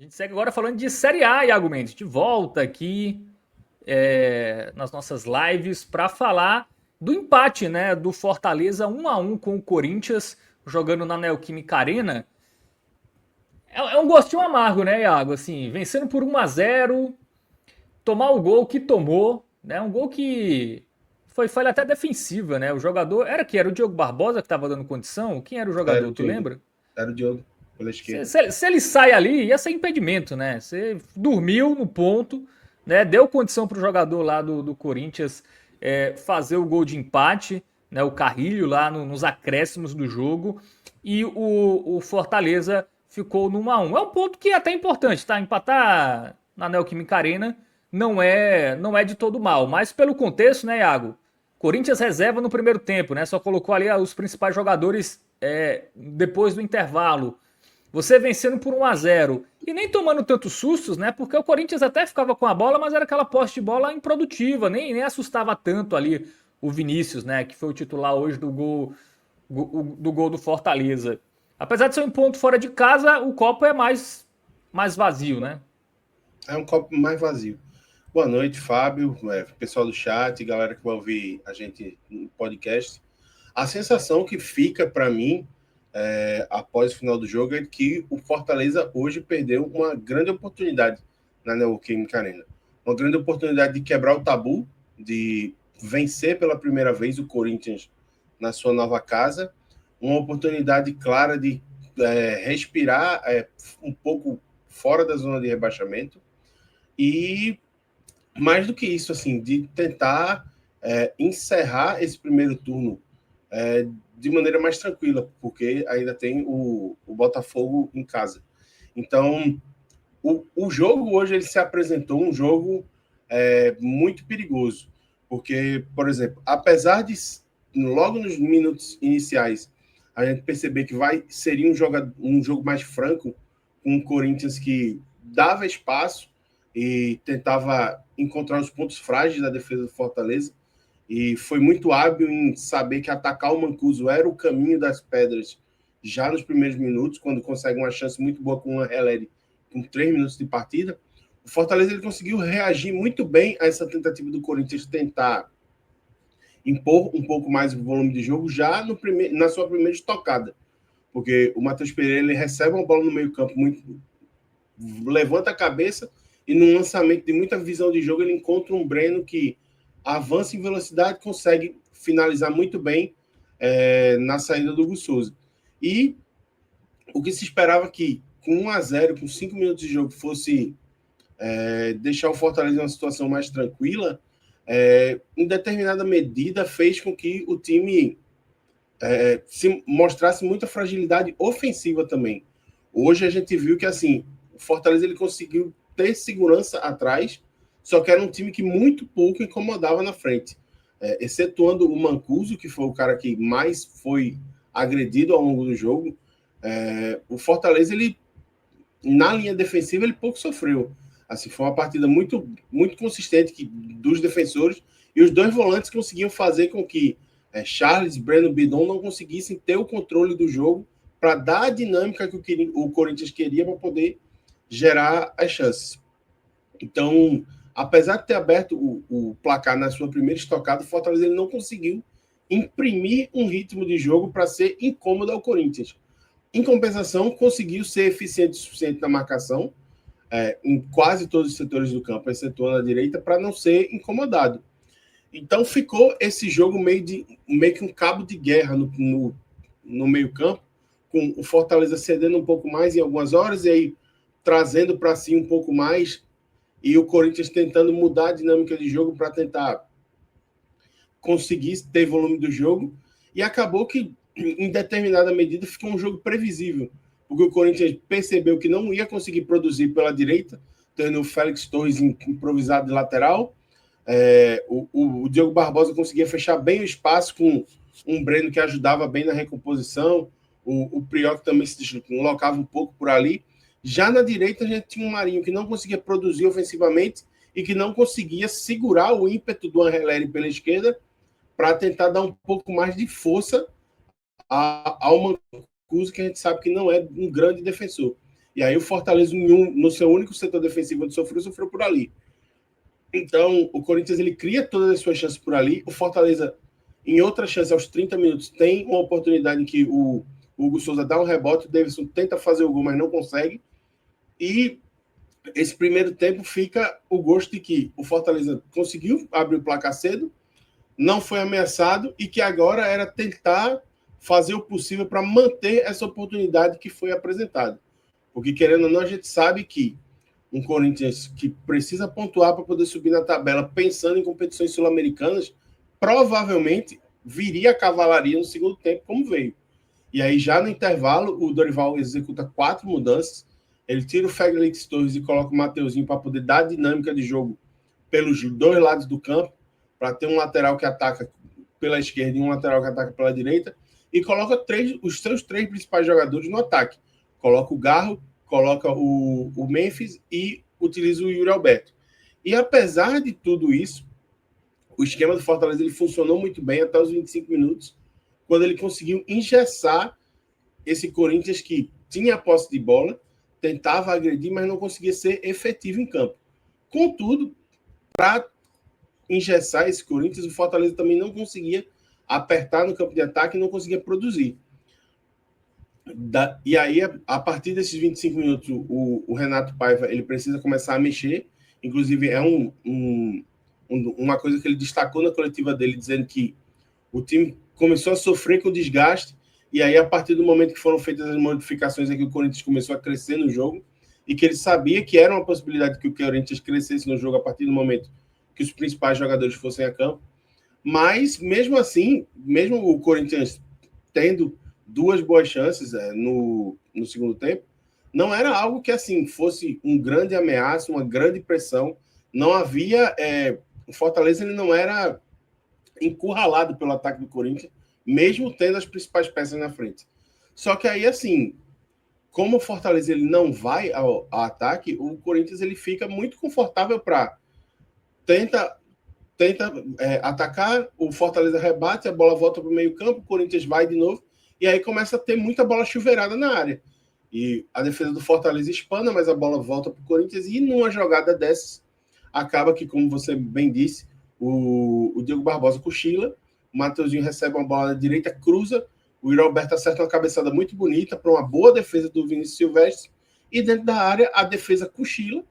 A gente segue agora falando de Série A, Iago Mendes. De volta aqui nas nossas lives para falar do empate, né, do Fortaleza 1-1 com o Corinthians, jogando na Neoquímica Arena. É um gostinho amargo, né, Iago? Assim, vencendo por 1-0, tomar o gol que tomou, né? Um gol que foi falha até defensiva, né? O jogador era o Diogo Barbosa que estava dando condição? Quem era o Era jogador, o tu Diogo. lembra? Era o Diogo, pela Se, esquerda. se- se ele sai ali, ia ser impedimento, né? Você dormiu no ponto, né? Deu condição pro jogador lá do Corinthians fazer o gol de empate, né? O Carrilho lá nos acréscimos do jogo. E o Fortaleza ficou no 1-1. É um ponto que é até importante, tá? Empatar na Neoquímica Arena não é de todo mal. Mas pelo contexto, né, Iago? Corinthians reserva no primeiro tempo, né? Só colocou ali os principais jogadores depois do intervalo. Você vencendo por 1-0 e nem tomando tantos sustos, né? Porque o Corinthians até ficava com a bola, mas era aquela posse de bola improdutiva, nem assustava tanto ali o Vinícius, né? Que foi o titular hoje do gol do Fortaleza. Apesar de ser um ponto fora de casa, o copo é mais vazio, né? É um copo mais vazio. Boa noite, Fábio, pessoal do chat, galera que vai ouvir a gente no podcast. A sensação que fica para mim após o final do jogo é que o Fortaleza hoje perdeu uma grande oportunidade na Neoquímica Arena. Uma grande oportunidade de quebrar o tabu, de vencer pela primeira vez o Corinthians na sua nova casa, uma oportunidade clara de respirar um pouco fora da zona de rebaixamento e mais do que isso, assim, de tentar encerrar esse primeiro turno de maneira mais tranquila, porque ainda tem o Botafogo em casa. Então, o jogo hoje ele se apresentou um jogo muito perigoso, porque, por exemplo, apesar de logo nos minutos iniciais a gente perceber que seria um jogo mais franco, com o Corinthians que dava espaço e tentava encontrar os pontos frágeis da defesa do Fortaleza, e foi muito hábil em saber que atacar o Mancuso era o caminho das pedras já nos primeiros minutos, quando consegue uma chance muito boa com o Heleri com 3 minutos de partida. O Fortaleza ele conseguiu reagir muito bem a essa tentativa do Corinthians tentar impor um pouco mais o volume de jogo já na sua primeira estocada, porque o Matheus Pereira ele recebe uma bola no meio campo, levanta a cabeça e num lançamento de muita visão de jogo ele encontra um Breno que avança em velocidade, consegue finalizar muito bem na saída do Hugo Souza. E o que se esperava que com 1-0, com 5 minutos de jogo, fosse deixar o Fortaleza em uma situação mais tranquila, em determinada medida fez com que o time se mostrasse muita fragilidade ofensiva também. Hoje a gente viu que assim o Fortaleza ele conseguiu ter segurança atrás, só que era um time que muito pouco incomodava na frente, excetuando o Mancuso, que foi o cara que mais foi agredido ao longo do jogo. O Fortaleza ele na linha defensiva ele pouco sofreu. Assim, foi uma partida muito, muito consistente dos defensores e os dois volantes conseguiam fazer com que Charles, Breno Bidon não conseguissem ter o controle do jogo para dar a dinâmica que o Corinthians queria para poder gerar as chances. Então, apesar de ter aberto o placar na sua primeira estocada, o Fortaleza ele não conseguiu imprimir um ritmo de jogo para ser incômodo ao Corinthians. Em compensação, conseguiu ser eficiente o suficiente na marcação em quase todos os setores do campo, excetuando a direita, para não ser incomodado. Então ficou esse jogo meio que um cabo de guerra no meio campo, com o Fortaleza cedendo um pouco mais em algumas horas e aí trazendo para si um pouco mais e o Corinthians tentando mudar a dinâmica de jogo para tentar conseguir ter volume do jogo e acabou que em determinada medida ficou um jogo previsível, porque o Corinthians percebeu que não ia conseguir produzir pela direita, tendo o Félix Torres improvisado de lateral. O Diogo Barbosa conseguia fechar bem o espaço com um Breno que ajudava bem na recomposição, o Prior também se deslocava um pouco por ali. Já na direita, a gente tinha um Marinho que não conseguia produzir ofensivamente e que não conseguia segurar o ímpeto do Angeleri pela esquerda para tentar dar um pouco mais de força ao Mancuso, que a gente sabe que não é um grande defensor. E aí o Fortaleza, no seu único setor defensivo onde sofreu por ali. Então, o Corinthians ele cria todas as suas chances por ali. O Fortaleza, em outra chance, aos 30 minutos, tem uma oportunidade em que o Hugo Souza dá um rebote, o Davidson tenta fazer o gol, mas não consegue. E esse primeiro tempo fica o gosto de que o Fortaleza conseguiu abrir o placar cedo, não foi ameaçado e que agora era tentar fazer o possível para manter essa oportunidade que foi apresentada. Porque, querendo ou não, a gente sabe que um Corinthians que precisa pontuar para poder subir na tabela, pensando em competições sul-americanas, provavelmente viria a cavalaria no segundo tempo, como veio. E aí, já no intervalo, o Dorival executa 4 mudanças. Ele tira o Félix Torres e coloca o Mateuzinho para poder dar dinâmica de jogo pelos dois lados do campo, para ter um lateral que ataca pela esquerda e um lateral que ataca pela direita, e coloca os seus 3 principais jogadores no ataque. Coloca o Garro, coloca o Memphis e utiliza o Yuri Alberto. E apesar de tudo isso, o esquema do Fortaleza ele funcionou muito bem até os 25 minutos, quando ele conseguiu engessar esse Corinthians que tinha a posse de bola, tentava agredir, mas não conseguia ser efetivo em campo. Contudo, para engessar esse Corinthians, o Fortaleza também não conseguia apertar no campo de ataque e não conseguia produzir. E aí, a partir desses 25 minutos, o Renato Paiva ele precisa começar a mexer. Inclusive, é uma coisa que ele destacou na coletiva dele, dizendo que o time começou a sofrer com o desgaste, e aí, a partir do momento que foram feitas as modificações, é que o Corinthians começou a crescer no jogo, e que ele sabia que era uma possibilidade que o Corinthians crescesse no jogo a partir do momento que os principais jogadores fossem a campo. Mas, mesmo assim, mesmo o Corinthians tendo 2 boas chances no segundo tempo, não era algo que assim fosse um grande ameaça, uma grande pressão. Não havia... o Fortaleza ele não era encurralado pelo ataque do Corinthians, mesmo tendo as principais peças na frente. Só que aí, assim, como o Fortaleza ele não vai ao ataque, o Corinthians ele fica muito confortável para tenta atacar, o Fortaleza rebate, a bola volta para o meio campo, o Corinthians vai de novo, e aí começa a ter muita bola chuveirada na área. E a defesa do Fortaleza espana, mas a bola volta para o Corinthians, e numa jogada dessas, acaba que, como você bem disse, o Diego Barbosa cochila, o Mateuzinho recebe uma bola na direita, cruza, o Yuri Alberto acerta uma cabeçada muito bonita para uma boa defesa do Vinícius Silvestre, e dentro da área a defesa cochila,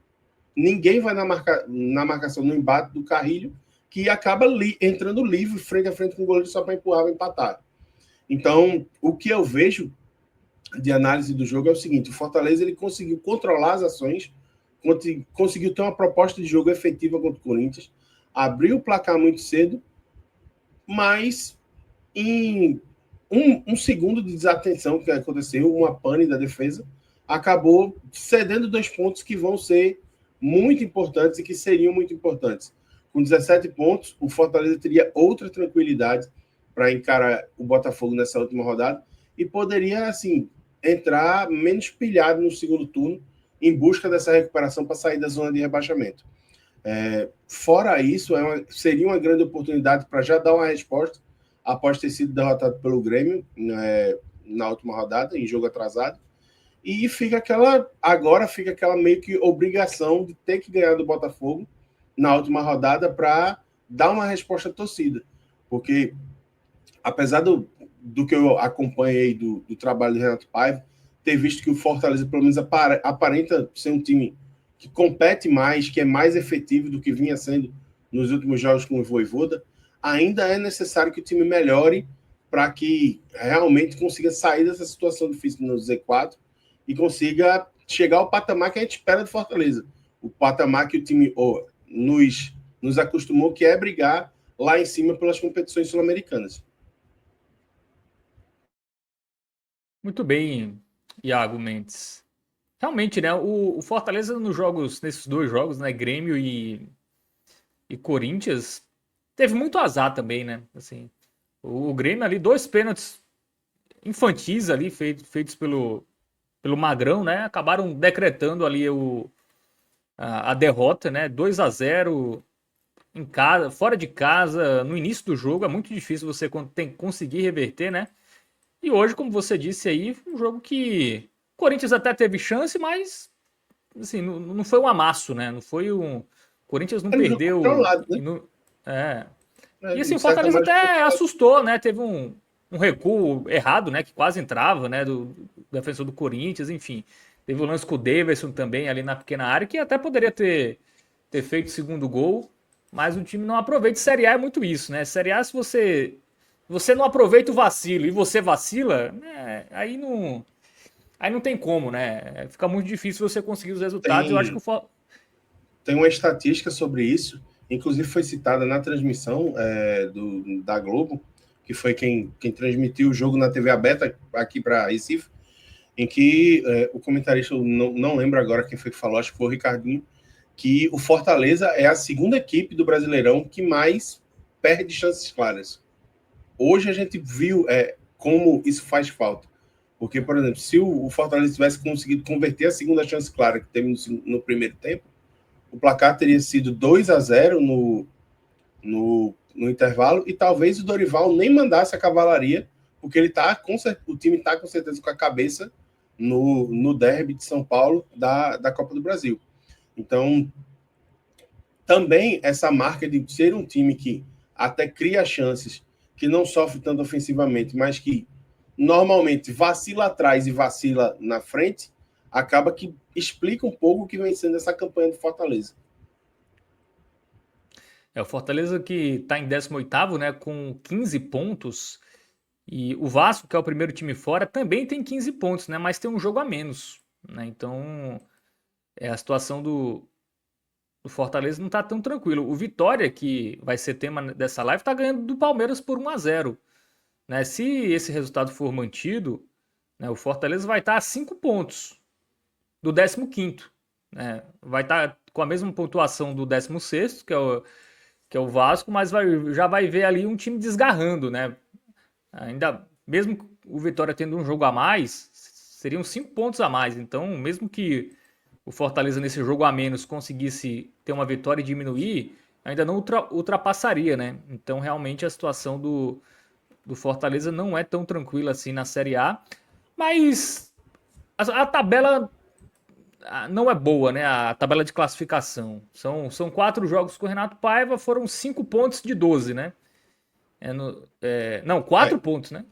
ninguém vai na marcação, no embate do Carrilho, que acaba entrando livre, frente a frente com o goleiro só para empurrar e empatar. Então, o que eu vejo de análise do jogo é o seguinte: o Fortaleza ele conseguiu controlar as ações, conseguiu ter uma proposta de jogo efetiva contra o Corinthians, abriu o placar muito cedo, mas em um segundo de desatenção que aconteceu, uma pane da defesa, acabou cedendo 2 pontos que vão ser muito importantes e que seriam muito importantes. Com 17 pontos, o Fortaleza teria outra tranquilidade para encarar o Botafogo nessa última rodada e poderia, assim, entrar menos pilhado no segundo turno em busca dessa recuperação para sair da zona de rebaixamento. Fora isso, seria uma grande oportunidade para já dar uma resposta após ter sido derrotado pelo Grêmio na última rodada, em jogo atrasado. E agora fica aquela meio que obrigação de ter que ganhar do Botafogo na última rodada para dar uma resposta à torcida. Porque, apesar do que eu acompanhei do trabalho do Renato Paiva, ter visto que o Fortaleza, pelo menos, aparenta ser um time que compete mais, que é mais efetivo do que vinha sendo nos últimos jogos com o Vojvoda, ainda é necessário que o time melhore para que realmente consiga sair dessa situação difícil no Z4 e consiga chegar ao patamar que a gente espera do Fortaleza. O patamar que o time nos acostumou, que é brigar lá em cima pelas competições sul-americanas. Muito bem, Iago Mendes. Realmente, né? O Fortaleza nesses 2 jogos, né? Grêmio e Corinthians, teve muito azar também, né? Assim, o Grêmio ali, 2 pênaltis infantis ali, feitos pelo Magrão, né? Acabaram decretando ali a derrota, né? 2-0 em casa, fora de casa, no início do jogo, é muito difícil você conseguir reverter, né? E hoje, como você disse aí, um jogo que Corinthians até teve chance, mas assim, não foi um amasso, né? Não foi um. O Corinthians não Era um jogo perdeu. controlado, né? É. E assim, De o certa Fortaleza maneira, até assustou, né? Teve um recuo errado, né? Que quase entrava, né? Do defensor do Corinthians, enfim. Teve o lance com o Davidson também ali na pequena área, que até poderia ter feito o segundo gol, mas o time não aproveita. Série A é muito isso, né? Série A, se você não aproveita o vacilo e você vacila, né? Aí não tem como, né? Fica muito difícil você conseguir os resultados. Eu acho que tem, o For... tem uma estatística sobre isso, inclusive foi citada na transmissão da Globo, que foi quem transmitiu o jogo na TV aberta aqui para Recife, em que o comentarista, eu não lembro agora quem foi que falou, acho que foi o Ricardinho, que o Fortaleza é a segunda equipe do Brasileirão que mais perde chances claras. Hoje a gente viu como isso faz falta. Porque, por exemplo, se o Fortaleza tivesse conseguido converter a segunda chance clara que teve no primeiro tempo, o placar teria sido 2-0 no intervalo e talvez o Dorival nem mandasse a cavalaria, porque o time está com certeza com a cabeça no derby de São Paulo da Copa do Brasil. Então, também essa marca de ser um time que até cria chances, que não sofre tanto ofensivamente, mas que normalmente vacila atrás e vacila na frente, acaba que explica um pouco o que vem sendo essa campanha do Fortaleza. É o Fortaleza que está em 18º, né, com 15 pontos. E o Vasco, que é o primeiro time fora, também tem 15 pontos, né, mas tem um jogo a menos, né? Então, a situação do Fortaleza não está tão tranquilo. O Vitória, que vai ser tema dessa live, está ganhando do Palmeiras por 1-0, né? Se esse resultado for mantido, né, o Fortaleza vai estar a 5 pontos do 15º, né? Vai estar com a mesma pontuação do 16º, que é o Vasco, mas já vai ver ali um time desgarrando, né? Ainda, mesmo o Vitória tendo um jogo a mais, seriam 5 pontos a mais. Então, mesmo que o Fortaleza nesse jogo a menos conseguisse ter uma vitória e diminuir, ainda não ultrapassaria, né? Então, realmente, a situação do Fortaleza não é tão tranquila assim na Série A. Mas a tabela não é boa, né? A tabela de classificação. São 4 jogos com o Renato Paiva, foram 5 pontos de 12, né? Não, 4 É, pontos, né?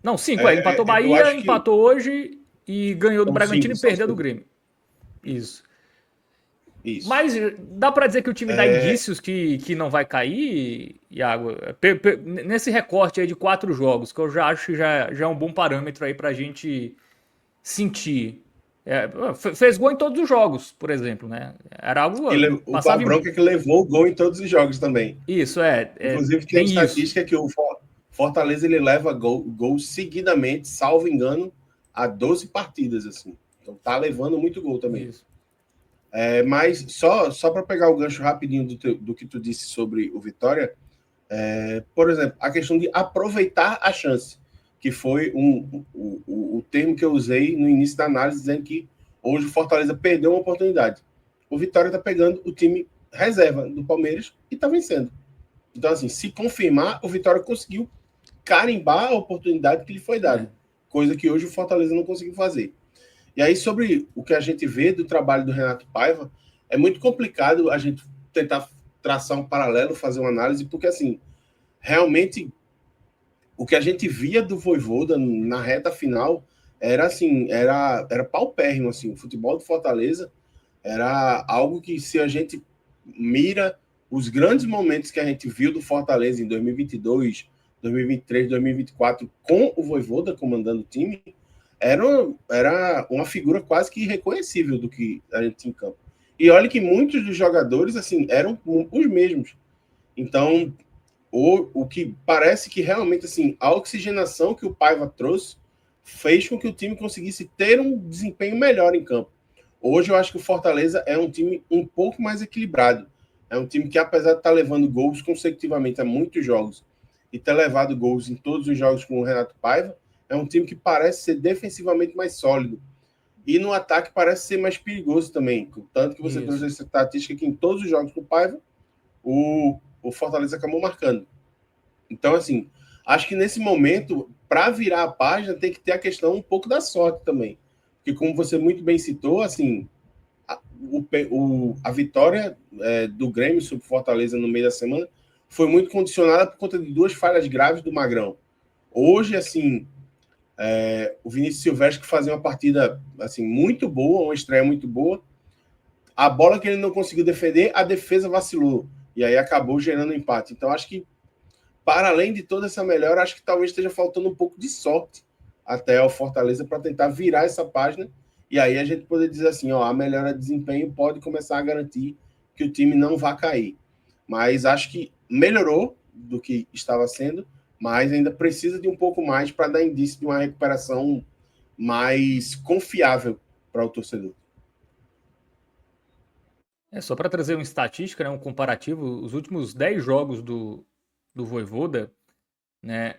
Não, 5, ele empatou eu Bahia, acho que empatou hoje e ganhou do são Bragantino cinco, e são perdeu do cinco. Grêmio. Isso. Isso. Mas dá pra dizer que o time dá É, indícios que não vai cair, Iago? Nesse recorte aí de 4 jogos, que eu já acho que já é um bom parâmetro aí pra gente sentir. Fez gol em todos os jogos, por exemplo, né? Era algo. a Passava em. bronca é que levou o gol em todos os jogos também. Isso, Inclusive, tem a tem isso. estatística que o Fortaleza ele leva gol seguidamente, salvo engano, a 12 partidas. Assim. Então tá levando muito gol também. Isso. Mas só para pegar o gancho rapidinho do que tu disse sobre o Vitória, por exemplo, a questão de aproveitar a chance, que foi o termo que eu usei no início da análise, dizendo que hoje o Fortaleza perdeu uma oportunidade. O Vitória está pegando o time reserva do Palmeiras e está vencendo. Então, assim, se confirmar, o Vitória conseguiu carimbar a oportunidade que lhe foi dada, É. coisa que hoje o Fortaleza não conseguiu fazer. E aí, sobre o que a gente vê do trabalho do Renato Paiva, é muito complicado a gente tentar traçar um paralelo, fazer uma análise, porque, assim, realmente, o que a gente via do Vojvoda na reta final era, assim, era paupérrimo, assim, o futebol do Fortaleza era algo que, se a gente mira os grandes momentos que a gente viu do Fortaleza em 2022, 2023, 2024, com o Vojvoda comandando o time, era uma figura quase que irreconhecível do que a gente tinha em campo. E olha que muitos dos jogadores assim eram os mesmos. Então, o que parece que realmente assim, a oxigenação que o Paiva trouxe fez com que o time conseguisse ter um desempenho melhor em campo. Hoje eu acho que o Fortaleza é um time um pouco mais equilibrado. É um time que, apesar de estar levando gols consecutivamente a muitos jogos e ter levado gols em todos os jogos com o Renato Paiva, é um time que parece ser defensivamente mais sólido. E no ataque parece ser mais perigoso também. Tanto que você trouxe Isso. essa estatística que em todos os jogos com o Paiva, o Fortaleza acabou marcando. Então, assim, acho que nesse momento, para virar a página, tem que ter a questão um pouco da sorte também. Porque, como você muito bem citou, assim, a vitória do Grêmio sobre Fortaleza no meio da semana foi muito condicionada por conta de 2 falhas graves do Magrão. Hoje, assim, o Vinícius Silvestre fazia uma partida assim, muito boa, uma estreia muito boa. A bola que ele não conseguiu defender, a defesa vacilou. E aí acabou gerando empate. Então, acho que, para além de toda essa melhora, acho que talvez esteja faltando um pouco de sorte até ao Fortaleza para tentar virar essa página. E aí a gente poder dizer assim, ó, a melhora de desempenho pode começar a garantir que o time não vá cair. Mas acho que melhorou do que estava sendo, mas ainda precisa de um pouco mais para dar indício de uma recuperação mais confiável para o torcedor. Só para trazer uma estatística, né, um comparativo, os últimos 10 jogos do Vojvoda, né,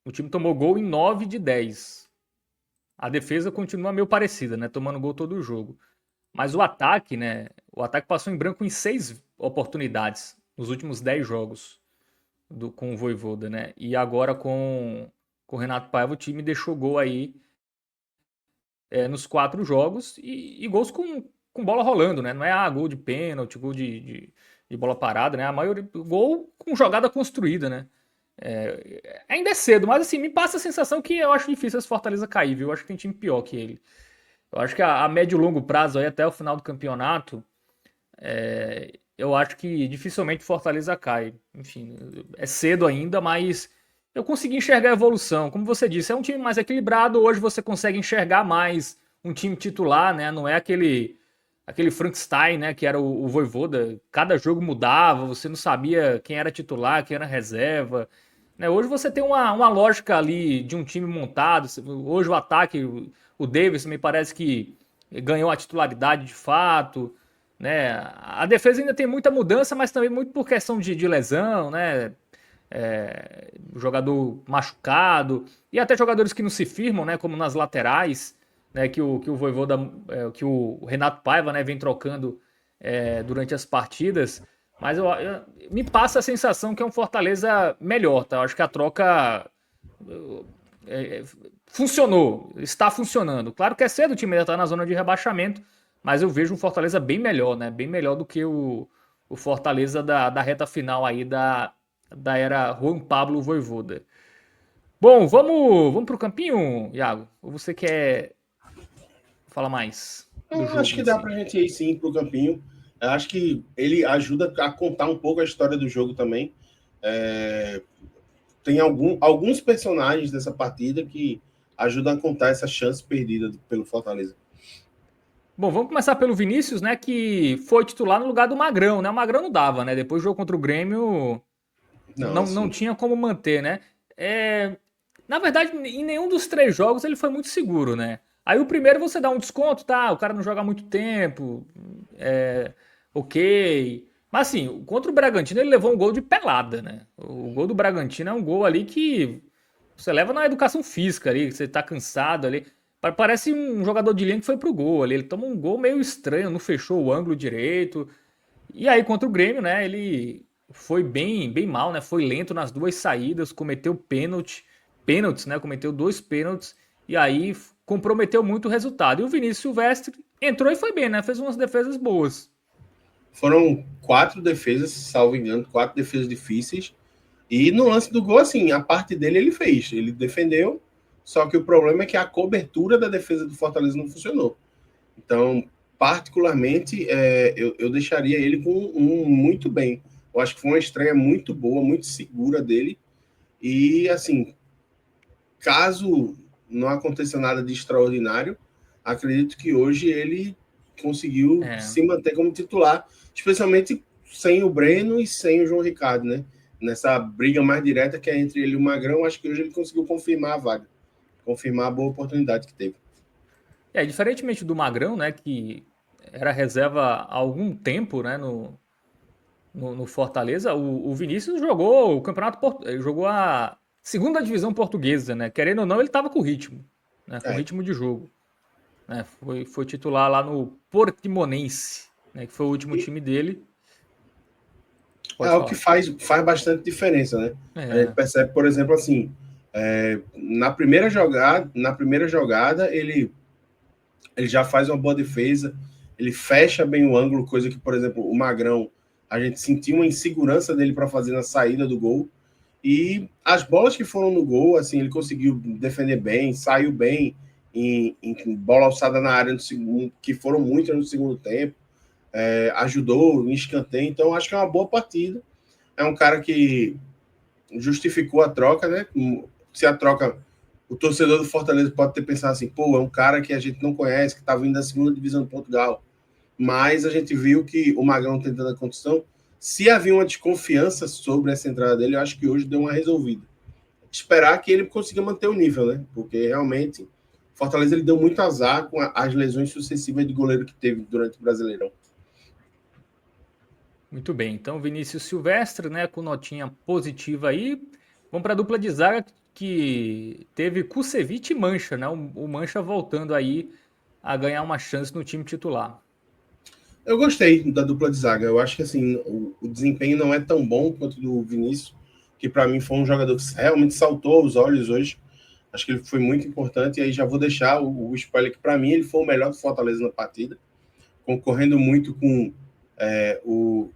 o time tomou gol em 9 de 10. A defesa continua meio parecida, né, tomando gol todo o jogo. Mas o ataque, né, o ataque passou em branco em 6 oportunidades nos últimos 10 jogos com o Vojvoda, né? E agora com o Renato Paiva o time deixou gol aí nos 4 jogos e gols com bola rolando, né? Não é gol de pênalti, gol de bola parada, né? A maioria gol com jogada construída, né? Ainda é cedo, mas assim, me passa a sensação que eu acho difícil esse Fortaleza cair, viu? Eu acho que tem time pior que ele. Eu acho que a médio e longo prazo, aí, até o final do campeonato, eu acho que dificilmente o Fortaleza cai. Enfim, é cedo ainda, mas eu consegui enxergar a evolução. Como você disse, é um time mais equilibrado. Hoje você consegue enxergar mais um time titular, né? Não é aquele Frankenstein, né? Que era o Vojvoda. Cada jogo mudava, você não sabia quem era titular, quem era reserva. Né? Hoje você tem uma lógica ali de um time montado. Hoje o ataque, o Davis me parece que ganhou a titularidade de fato. Né? A defesa ainda tem muita mudança, mas também muito por questão de lesão, né? Jogador machucado e até jogadores que não se firmam, né? Como nas laterais, né? Que o Vojvoda, que o Renato Paiva, né? Vem trocando durante as partidas. Mas me passa a sensação que é um Fortaleza melhor, tá? Eu acho que a troca funcionou, está funcionando. Claro que é cedo, o time ainda está na zona de rebaixamento, mas eu vejo um Fortaleza bem melhor, né? Bem melhor do que o Fortaleza da reta final aí da era Juan Pablo Vojvoda. Bom, vamos pro campinho, Iago? Ou você quer falar mais do jogo Acho que em dá si? para a gente ir sim para o campinho. Eu acho que ele ajuda a contar um pouco a história do jogo também. Tem alguns personagens dessa partida que ajudam a contar essa chance perdida pelo Fortaleza. Bom, vamos começar pelo Vinícius, né? Que foi titular no lugar do Magrão, né? O Magrão não dava, né? Depois do jogo contra o Grêmio, Não, não assim, tinha como manter, né? Na verdade, em nenhum dos 3 jogos ele foi muito seguro, né? Aí o primeiro você dá um desconto, tá? O cara não joga há muito tempo, ok. Mas assim, contra o Bragantino ele levou um gol de pelada, né? O gol do Bragantino é um gol ali que você leva na educação física ali, que você tá cansado ali. Parece um jogador de linha que foi pro gol ali. Ele toma um gol meio estranho, não fechou o ângulo direito. E aí, contra o Grêmio, né? Ele foi bem mal, né? Foi lento nas 2 saídas, cometeu pênaltis, né? Cometeu 2 pênaltis. E aí comprometeu muito o resultado. E o Vinícius Silvestre entrou e foi bem, né? Fez umas defesas boas. foram 4 defesas, salvo engano, 4 defesas difíceis. E no lance do gol, assim, a parte dele ele fez. Ele defendeu, só que o problema é que a cobertura da defesa do Fortaleza não funcionou. Então, particularmente, eu deixaria ele com um muito bem. Eu acho que foi uma estreia muito boa, muito segura dele. E, assim, caso não aconteça nada de extraordinário, acredito que hoje ele conseguiu É, se manter como titular, especialmente sem o Breno e sem o João Ricardo, né? Nessa briga mais direta que é entre ele e o Magrão, acho que hoje ele conseguiu confirmar a vaga, confirmar a boa oportunidade que teve. diferentemente do Magrão, né? Que era reserva há algum tempo, né? No Fortaleza, o Vinícius jogou o campeonato, jogou a segunda divisão portuguesa, né? Querendo ou não, ele estava com ritmo, né? Com É, ritmo de jogo, né? Foi titular lá no Portimonense, né? Que foi o último e time dele. é Pode algo que falar. faz bastante diferença, né? A gente É, percebe, por exemplo, assim, na primeira jogada ele ele já faz uma boa defesa, ele fecha bem o ângulo, coisa que, por exemplo, o Magrão, a gente sentiu uma insegurança dele para fazer na saída do gol. E as bolas que foram no gol, assim, ele conseguiu defender bem, saiu bem em bola alçada na área, no segundo, que foram muitas no segundo tempo, ajudou em escanteio. Então, acho que é uma boa partida. É um cara que justificou a troca, né? Se a troca, o torcedor do Fortaleza pode ter pensado assim, pô, é um cara que a gente não conhece, que está vindo da segunda divisão de Portugal. Mas a gente viu que o Magrão tentando a condição, se havia uma desconfiança sobre essa entrada dele, eu acho que hoje deu uma resolvida. Esperar que ele consiga manter o nível, né? Porque realmente Fortaleza ele deu muito azar com as lesões sucessivas de goleiro que teve durante o Brasileirão. Muito bem, então Vinícius Silvestre, né, com notinha positiva aí. Vamos para a dupla de zaga que teve Kusevich e Mancha, né? O Mancha voltando aí a ganhar uma chance no time titular. Eu gostei da dupla de zaga. Eu acho que assim o desempenho não é tão bom quanto do Vinícius, que para mim foi um jogador que realmente saltou aos olhos hoje. Acho que ele foi muito importante. E aí já vou deixar o spoiler que para mim ele foi o melhor do Fortaleza na partida, concorrendo muito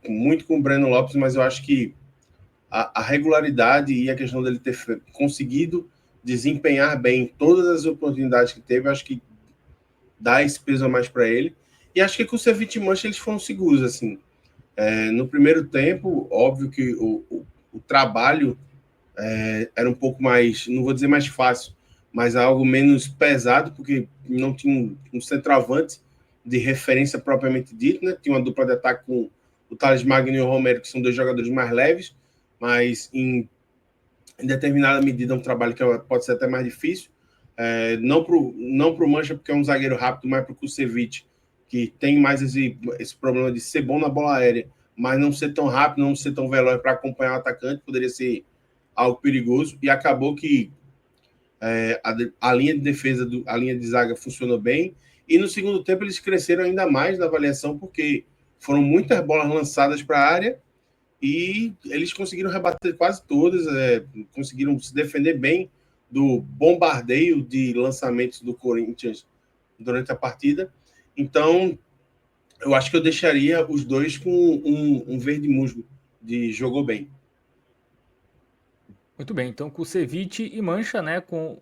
muito com o Breno Lopes, mas eu acho que a regularidade e a questão dele ter conseguido desempenhar bem todas as oportunidades que teve, eu acho que dá esse peso a mais para ele. E acho que com o Ceviche e Mancha eles foram seguros, assim. No primeiro tempo, óbvio que o trabalho era um pouco mais, não vou dizer mais fácil, mas algo menos pesado, porque não tinha um centroavante de referência propriamente dito, né? Tinha uma dupla de ataque com o Thales Magno e o Romero, que são dois jogadores mais leves, mas em determinada medida é um trabalho que pode ser até mais difícil. Não pro Mancha, porque é um zagueiro rápido, mas pro Kusevich, que tem mais esse problema de ser bom na bola aérea, mas não ser tão rápido, não ser tão veloz para acompanhar o atacante, poderia ser algo perigoso. E acabou que a linha de defesa, a linha de zaga funcionou bem. E no segundo tempo eles cresceram ainda mais na avaliação, porque foram muitas bolas lançadas para a área e eles conseguiram rebater quase todas, conseguiram se defender bem do bombardeio de lançamentos do Corinthians durante a partida. Então, eu acho que eu deixaria os dois com um verde musgo de jogou bem. Muito bem, então Kusevich e Mancha, né, com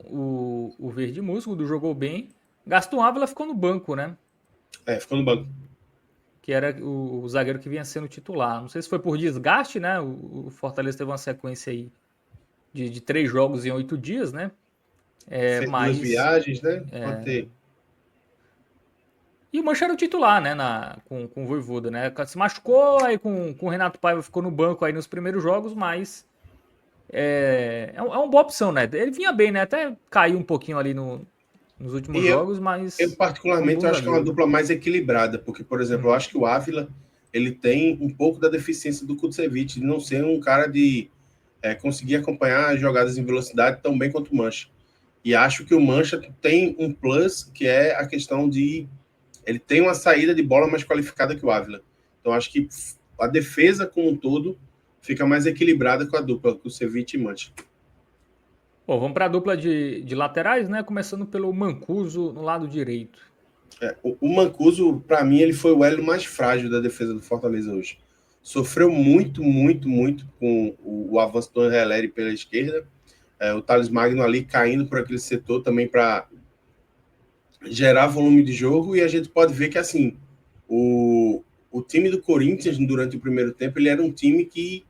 o verde musgo do jogou bem. Gaston Ávila ficou no banco, né? Ficou no banco. Que era o zagueiro que vinha sendo titular. Não sei se foi por desgaste, né? O Fortaleza teve uma sequência aí de 3 jogos em 8 dias, né? Fez 2 viagens, né? Pode ter. E o Mancha era o titular, né? Com o Vojvoda, né? Se machucou, aí com o Renato Paiva ficou no banco aí nos primeiros jogos, mas é uma boa opção, né? Ele vinha bem, né? Até caiu um pouquinho ali nos últimos jogos, Eu mas foi um particularmente bom eu acho que é uma zagueiro. dupla mais equilibrada, porque, por exemplo, eu acho que o Ávila ele tem um pouco da deficiência do Kutsevich, de não ser um cara de conseguir acompanhar as jogadas em velocidade tão bem quanto o Mancha. E acho que o Mancha tem um plus, que é a questão de ele tem uma saída de bola mais qualificada que o Ávila. Então acho que a defesa como um todo fica mais equilibrada com a dupla, com o Ceviche e Mancha. Bom, vamos para a dupla de laterais, né? Começando pelo Mancuso no lado direito. O Mancuso, para mim, ele foi o elo mais frágil da defesa do Fortaleza hoje. Sofreu muito, muito, muito com o avanço do Angeleri pela esquerda. O Thales Magno ali caindo por aquele setor também para gerar volume de jogo. E a gente pode ver que, assim, o time do Corinthians, durante o primeiro tempo, ele era um time que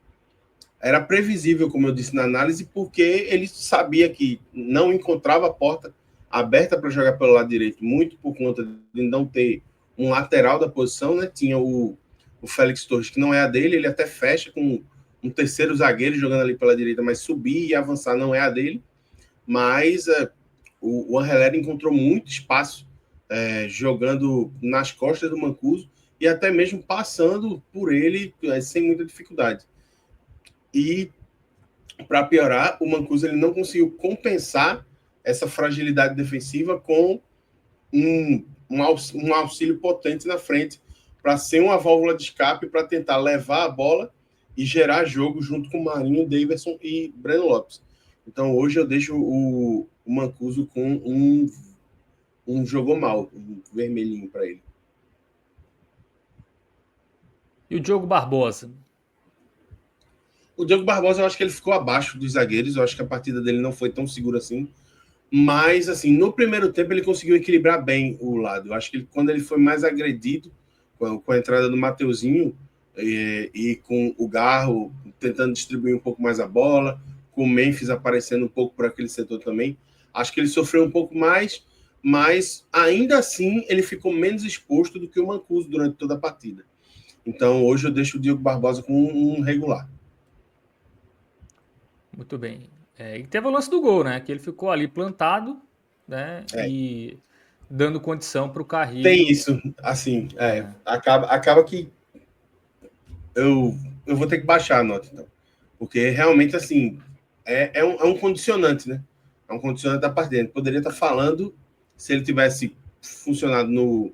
era previsível, como eu disse na análise, porque ele sabia que não encontrava a porta aberta para jogar pelo lado direito, muito por conta de não ter um lateral da posição, né? Tinha o Félix Torres, que não é a dele, ele até fecha com um terceiro zagueiro jogando ali pela direita, mas subir e avançar não é a dele. Mas o Angeleri encontrou muito espaço jogando nas costas do Mancuso e até mesmo passando por ele sem muita dificuldade. E, para piorar, o Mancuso ele não conseguiu compensar essa fragilidade defensiva com um auxílio potente na frente para ser uma válvula de escape para tentar levar a bola e gerar jogo junto com o Marinho, Davidson e Breno Lopes. Então, hoje eu deixo o Mancuso com não jogou mal, um vermelhinho para ele. E o Diogo Barbosa? O Diogo Barbosa, eu acho que ele ficou abaixo dos zagueiros, eu acho que a partida dele não foi tão segura assim. Mas, assim, no primeiro tempo ele conseguiu equilibrar bem o lado. Eu acho que quando ele foi mais agredido com a entrada do Mateuzinho e com o Garro tentando distribuir um pouco mais a bola, com o Memphis aparecendo um pouco por aquele setor também, acho que ele sofreu um pouco mais, mas ainda assim ele ficou menos exposto do que o Mancuso durante toda a partida. Então hoje eu deixo o Diogo Barbosa com um regular. Muito bem. E teve o lance do gol, né? Que ele ficou ali plantado, né? É, E dando condição para o tem Carrilho. isso, assim, acaba que eu vou ter que baixar a nota, então. Porque realmente, assim, é um condicionante, né? É um condicionante da partida. Ele poderia estar falando, se ele tivesse funcionado no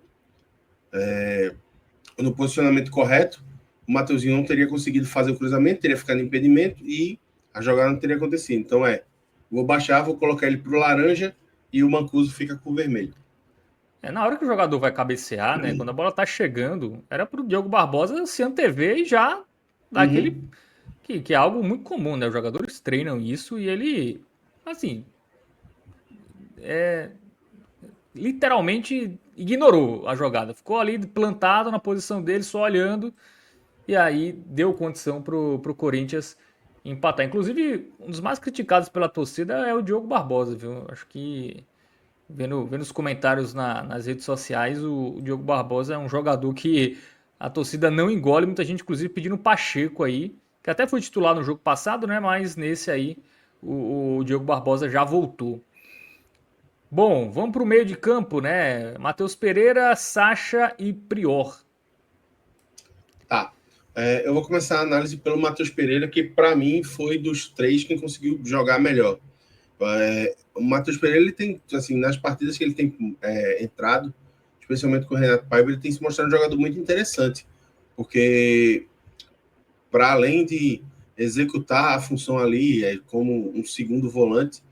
posicionamento correto, o Mateuzinho não teria conseguido fazer o cruzamento, teria ficado em impedimento e a jogada não teria acontecido. Então, vou baixar, vou colocar ele para o laranja e o Mancuso fica com o vermelho. Na hora que o jogador vai cabecear, né? Quando a bola tá chegando, era pro Diogo Barbosa se antever e já dar aquele. Uhum. Que é algo muito comum, né? Os jogadores treinam isso e ele, assim, literalmente ignorou a jogada. Ficou ali plantado na posição dele, só olhando. E aí deu condição pro Corinthians empatar. Inclusive, um dos mais criticados pela torcida é o Diogo Barbosa, viu? Acho que vendo os comentários nas redes sociais, o Diogo Barbosa é um jogador que a torcida não engole. Muita gente, inclusive, pedindo o Pacheco aí, que até foi titular no jogo passado, né? Mas nesse aí o Diogo Barbosa já voltou. Bom, vamos para o meio de campo, né? Matheus Pereira, Sacha e Prior. Tá. Eu vou começar a análise pelo Matheus Pereira, que para mim foi dos três quem conseguiu jogar melhor. O Matheus Pereira, ele tem, assim, nas partidas que ele tem entrado, especialmente com o Renato Paiva, ele tem se mostrado um jogador muito interessante, porque para além de executar a função ali como um segundo volante,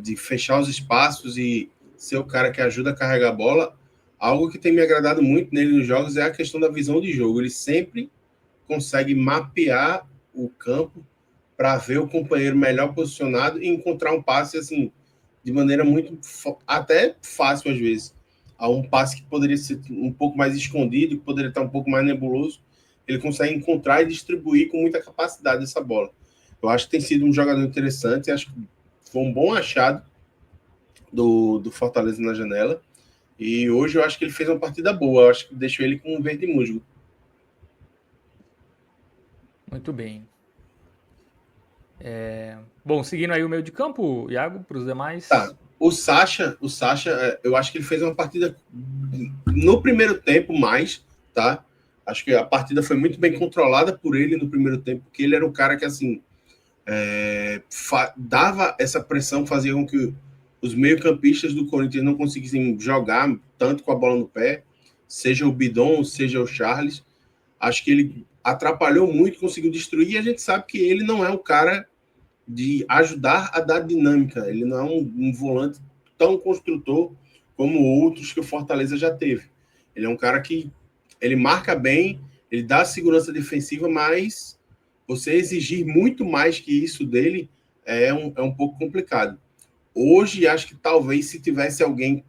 de fechar os espaços e ser o cara que ajuda a carregar a bola, algo que tem me agradado muito nele nos jogos é a questão da visão de jogo. Ele sempre consegue mapear o campo para ver o companheiro melhor posicionado e encontrar um passe assim de maneira muito até fácil às vezes. Há um passe que poderia ser um pouco mais escondido, que poderia estar um pouco mais nebuloso, ele consegue encontrar e distribuir com muita capacidade essa bola. Eu acho que tem sido um jogador interessante, acho que foi um bom achado do Fortaleza na janela. E hoje eu acho que ele fez uma partida boa, eu acho que deixou ele com um verde musgo. Muito bem. Bom, seguindo aí o meio de campo, Iago, para os Tá. demais. O Sacha, eu acho que ele fez uma partida no primeiro tempo mais, tá? Acho que a partida foi muito bem controlada por ele no primeiro tempo, porque ele era o cara que, assim, dava essa pressão, fazia com que os meio-campistas do Corinthians não conseguissem jogar tanto com a bola no pé, seja o Bidon, seja o Charles. Acho que ele atrapalhou muito, conseguiu destruir, e a gente sabe que ele não é um cara de ajudar a dar dinâmica. Ele não é um volante tão construtor como outros que o Fortaleza já teve. Ele é um cara que ele marca bem, ele dá segurança defensiva, mas você exigir muito mais que isso dele é um pouco complicado. Hoje, acho que talvez se tivesse alguém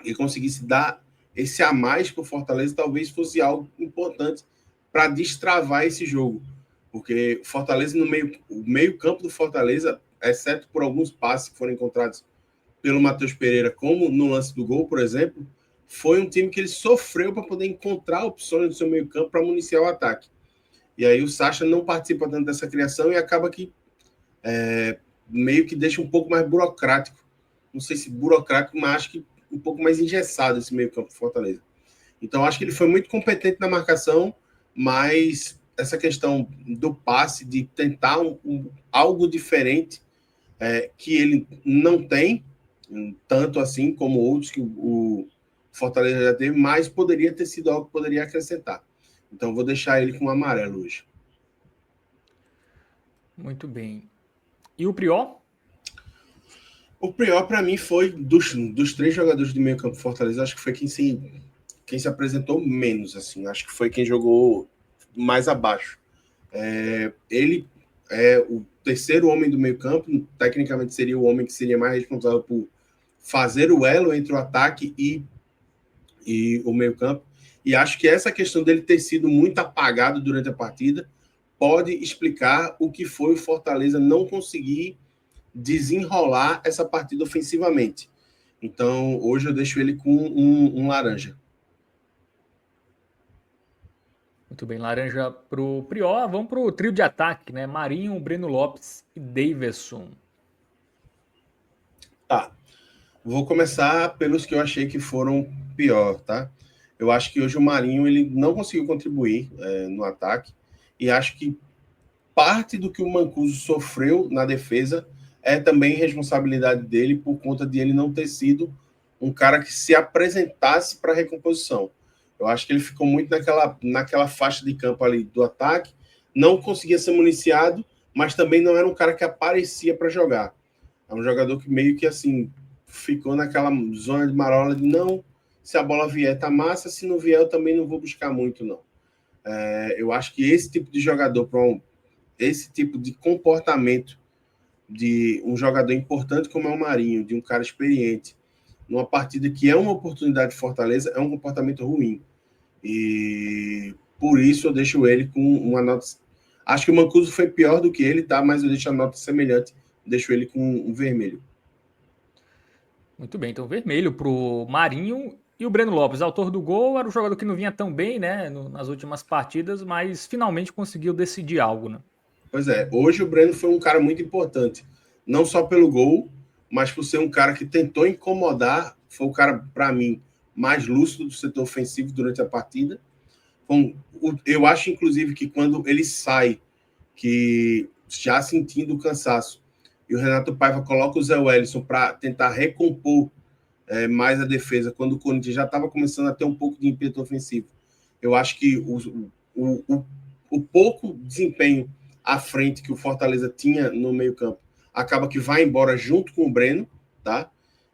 que conseguisse dar esse a mais para o Fortaleza, talvez fosse algo importante para destravar esse jogo. Porque o Fortaleza, o meio campo do Fortaleza, exceto por alguns passes que foram encontrados pelo Matheus Pereira, como no lance do gol, por exemplo, foi um time que ele sofreu para poder encontrar opções no seu meio campo para municiar o ataque. E aí o Sacha não participa tanto dessa criação e acaba que meio que deixa um pouco mais burocrático. Não sei se burocrático, mas acho que um pouco mais engessado esse meio campo do Fortaleza. Então, acho que ele foi muito competente na marcação, mas essa questão do passe, de tentar algo diferente, que ele não tem, tanto assim como outros que o Fortaleza já teve, mas poderia ter sido algo que poderia acrescentar. Então, vou deixar ele com amarelo hoje. Muito bem. E o Prior? O pior para mim foi dos três jogadores de meio campo Fortaleza, acho que foi quem se apresentou menos, assim. Acho que foi quem jogou mais abaixo. Ele é o terceiro homem do meio campo, tecnicamente seria o homem que seria mais responsável por fazer o elo entre o ataque e o meio campo. E acho que essa questão dele ter sido muito apagado durante a partida pode explicar o que foi o Fortaleza não conseguir desenrolar essa partida ofensivamente. Então, hoje eu deixo ele com um laranja. Muito bem, laranja pro Prió. Vamos pro trio de ataque, né? Marinho, Breno Lopes e Daverson. Tá. Vou começar pelos que eu achei que foram pior, tá? Eu acho que hoje o Marinho ele não conseguiu contribuir no ataque e acho que parte do que o Mancuso sofreu na defesa é também responsabilidade dele por conta de ele não ter sido um cara que se apresentasse para a recomposição. Eu acho que ele ficou muito naquela faixa de campo ali do ataque, não conseguia ser municiado, mas também não era um cara que aparecia para jogar. É um jogador que meio que assim ficou naquela zona de marola de não, se a bola vier tá massa, se não vier eu também não vou buscar muito não. Eu acho que esse tipo de jogador esse tipo de comportamento de um jogador importante como é o Marinho, de um cara experiente, numa partida que é uma oportunidade de Fortaleza, é um comportamento ruim. E por isso eu deixo ele com uma nota. Acho que o Mancuso foi pior do que ele, tá? Mas eu deixo a nota semelhante, deixo ele com um vermelho. Muito bem, então vermelho pro Marinho e o Breno Lopes, autor do gol, era um jogador que não vinha tão bem, né, nas últimas partidas, mas finalmente conseguiu decidir algo, né? Pois é, hoje o Breno foi um cara muito importante, não só pelo gol, mas por ser um cara que tentou incomodar, foi o cara, para mim, mais lúcido do setor ofensivo durante a partida. Eu acho, inclusive, que quando ele sai, que já sentindo o cansaço, e o Renato Paiva coloca o Zé Wellison para tentar recompor mais a defesa, quando o Corinthians já estava começando a ter um pouco de ímpeto ofensivo. Eu acho que o pouco desempenho à frente que o Fortaleza tinha no meio-campo acaba que vai embora junto com o Breno, tá?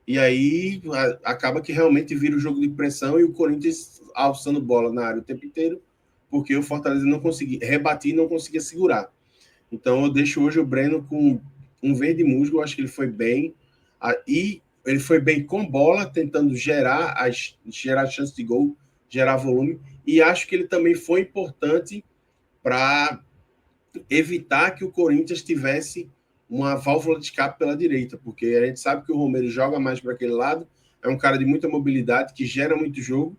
E aí acaba que realmente vira o jogo de pressão e o Corinthians alçando bola na área o tempo inteiro, porque o Fortaleza não conseguia rebater e não conseguia segurar. Então eu deixo hoje o Breno com um verde musgo, eu acho que ele foi bem. E ele foi bem com bola, tentando gerar chance de gol, gerar volume. E acho que ele também foi importante para evitar que o Corinthians tivesse uma válvula de escape pela direita, porque a gente sabe que o Romero joga mais para aquele lado, é um cara de muita mobilidade, que gera muito jogo,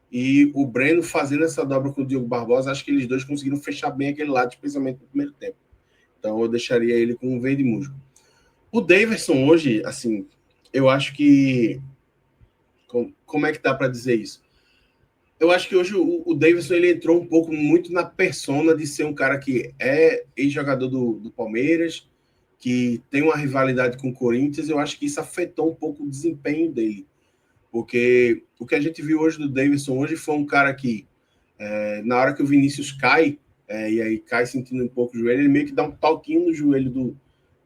e o Breno fazendo essa dobra com o Diogo Barbosa, acho que eles dois conseguiram fechar bem aquele lado, especialmente no primeiro tempo. Então eu deixaria ele com um verde musgo. O Daverson hoje, assim, eu acho que... Como é que dá para dizer isso? Eu acho que hoje o Davidson ele entrou um pouco muito na persona de ser um cara que é ex-jogador do Palmeiras, que tem uma rivalidade com o Corinthians. Eu acho que isso afetou um pouco o desempenho dele, porque o que a gente viu hoje do Davidson hoje foi um cara que, na hora que o Vinícius cai, e aí cai sentindo um pouco o joelho, ele meio que dá um toquinho no joelho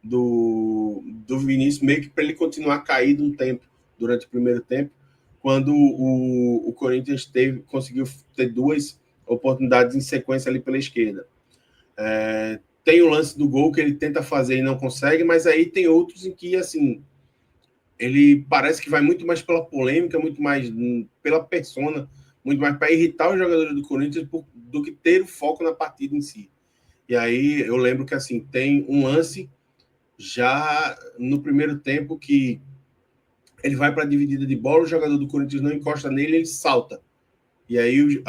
do Vinícius, meio que para ele continuar caído um tempo, durante o primeiro tempo, quando o Corinthians conseguiu ter duas oportunidades em sequência ali pela esquerda. Tem o lance do gol que ele tenta fazer e não consegue, mas aí tem outros em que, assim, ele parece que vai muito mais pela polêmica, muito mais pela persona, muito mais para irritar os jogadores do Corinthians do que ter o foco na partida em si. E aí eu lembro que, assim, tem um lance já no primeiro tempo que ele vai para a dividida de bola, o jogador do Corinthians não encosta nele, ele salta. E aí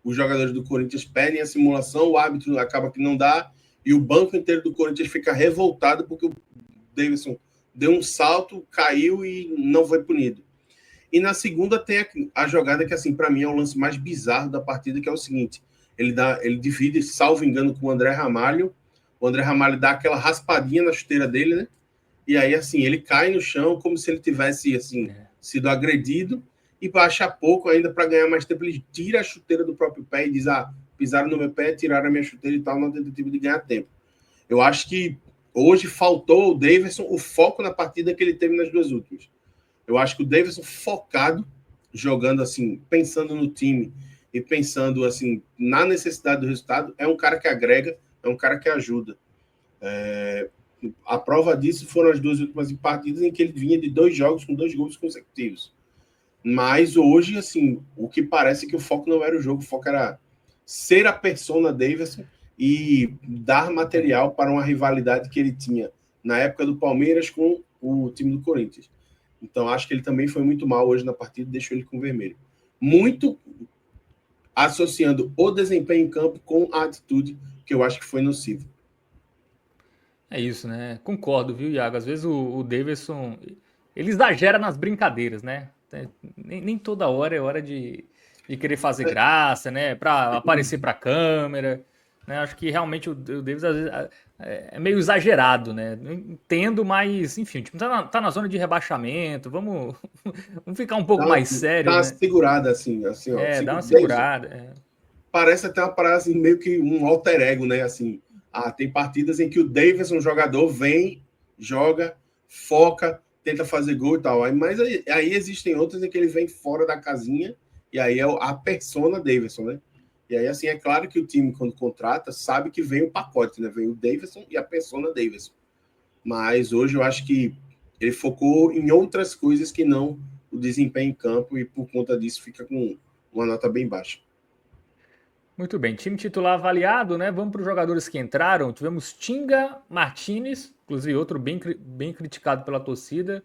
os jogadores do Corinthians pedem a simulação, o árbitro acaba que não dá, e o banco inteiro do Corinthians fica revoltado porque o Davidson deu um salto, caiu e não foi punido. E na segunda tem a jogada que, assim, para mim é o lance mais bizarro da partida, que é o seguinte: ele divide, salvo engano, com o André Ramalho. O André Ramalho dá aquela raspadinha na chuteira dele, né? E aí, assim, ele cai no chão como se ele tivesse, assim, sido agredido, e baixa pouco ainda para ganhar mais tempo. Ele tira a chuteira do próprio pé e diz: pisaram no meu pé, tiraram a minha chuteira e tal, na tentativa de ganhar tempo. Eu acho que hoje faltou o Davidson o foco na partida que ele teve nas duas últimas. Eu acho que o Davidson focado, jogando assim, pensando no time e pensando assim na necessidade do resultado, é um cara que agrega, é um cara que ajuda. A prova disso foram as duas últimas partidas em que ele vinha de 2 jogos com 2 gols consecutivos. Mas hoje, assim, o que parece que o foco não era o jogo, o foco era ser a persona Davidson e dar material para uma rivalidade que ele tinha na época do Palmeiras com o time do Corinthians. Então, acho que ele também foi muito mal hoje na partida, deixou ele com vermelho. Muito associando o desempenho em campo com a atitude, que eu acho que foi nocivo. É isso, né? Concordo, viu, Iago? Às vezes o Davidson, ele exagera nas brincadeiras, né? Nem toda hora é hora de querer fazer graça, né? Pra aparecer pra câmera, né? Acho que realmente o Davis às vezes é meio exagerado, né? Não entendo, mas enfim, o time tá na zona de rebaixamento, vamos ficar um pouco mais Dá sério, uma né? segurada assim, ó. É, dá uma Davidson, segurada. É. parece até uma parada assim, meio que um alter ego, né? Assim, tem partidas em que o Davidson, jogador, vem, joga, foca, tenta fazer gol e tal. Mas aí existem outras em que ele vem fora da casinha e aí é a persona Davidson, né? E aí, assim, é claro que o time, quando contrata, sabe que vem o pacote, né? Vem o Davidson e a persona Davidson. Mas hoje eu acho que ele focou em outras coisas que não o desempenho em campo e por conta disso fica com uma nota bem baixa. Muito bem, time titular avaliado, né? Vamos para os jogadores que entraram. Tivemos Tinga Martinez, inclusive outro bem criticado pela torcida.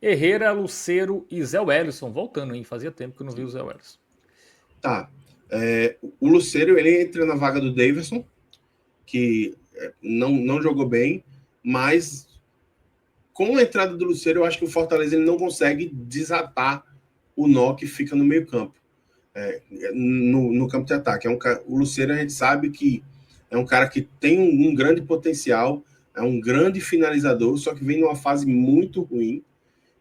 Herrera, Lucero e Zé Wellison. Voltando, hein? Fazia tempo que eu não vi o Zé Wellison. Tá. O Lucero, ele entra na vaga do Davidson, que não jogou bem, mas com a entrada do Lucero, eu acho que o Fortaleza ele não consegue desatar o nó que fica no meio campo. No campo de ataque. O Lucero, a gente sabe que é um cara que tem um grande potencial, é um grande finalizador, só que vem numa fase muito ruim.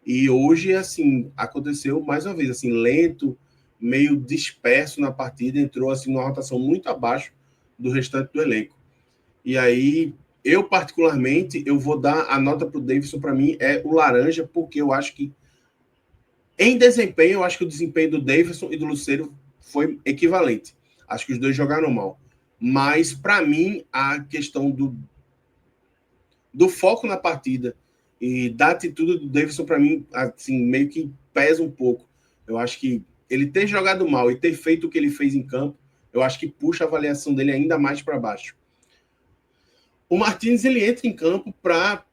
E hoje, assim, aconteceu mais uma vez, assim, lento, meio disperso na partida, entrou assim numa rotação muito abaixo do restante do elenco. E aí, eu particularmente, eu vou dar a nota para o Davidson, para mim, é o laranja, porque eu acho que em desempenho, eu acho que o desempenho do Davidson e do Lucero foi equivalente. Acho que os dois jogaram mal. Mas, para mim, a questão do foco na partida e da atitude do Davidson, para mim, assim, meio que pesa um pouco. Eu acho que ele ter jogado mal e ter feito o que ele fez em campo, eu acho que puxa a avaliação dele ainda mais para baixo. O Martins, ele entra em campo para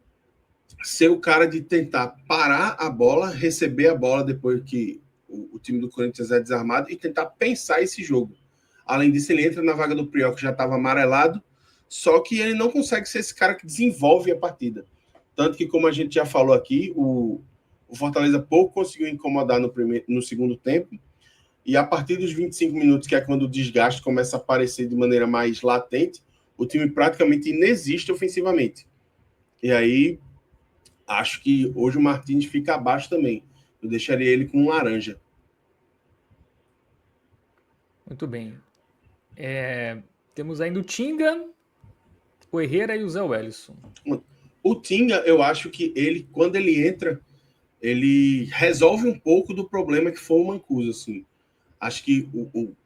ser o cara de tentar parar a bola, receber a bola depois que o time do Corinthians é desarmado e tentar pensar esse jogo. Além disso, ele entra na vaga do Priol, que já estava amarelado, só que ele não consegue ser esse cara que desenvolve a partida. Tanto que, como a gente já falou aqui, o Fortaleza pouco conseguiu incomodar no segundo tempo, e a partir dos 25 minutos, que é quando o desgaste começa a aparecer de maneira mais latente, o time praticamente inexiste ofensivamente. E aí, acho que hoje o Martins fica abaixo também. Eu deixaria ele com um laranja. Muito bem. Temos ainda o Tinga, o Herrera e o Zé Wellison. O Tinga, eu acho que ele, quando ele entra, ele resolve um pouco do problema que foi o Mancuso, assim. Acho que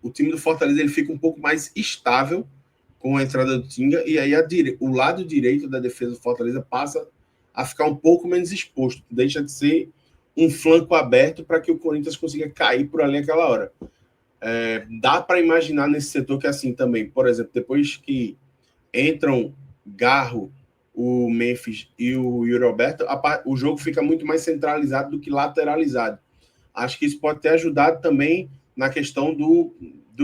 o time do Fortaleza ele fica um pouco mais estável com a entrada do Tinga, e aí o lado direito da defesa do Fortaleza passa a ficar um pouco menos exposto, deixa de ser um flanco aberto para que o Corinthians consiga cair por ali aquela hora. Dá para imaginar nesse setor que é assim também, por exemplo, depois que entram Garro, o Memphis e o Roberto, o jogo fica muito mais centralizado do que lateralizado. Acho que isso pode ter ajudado também na questão do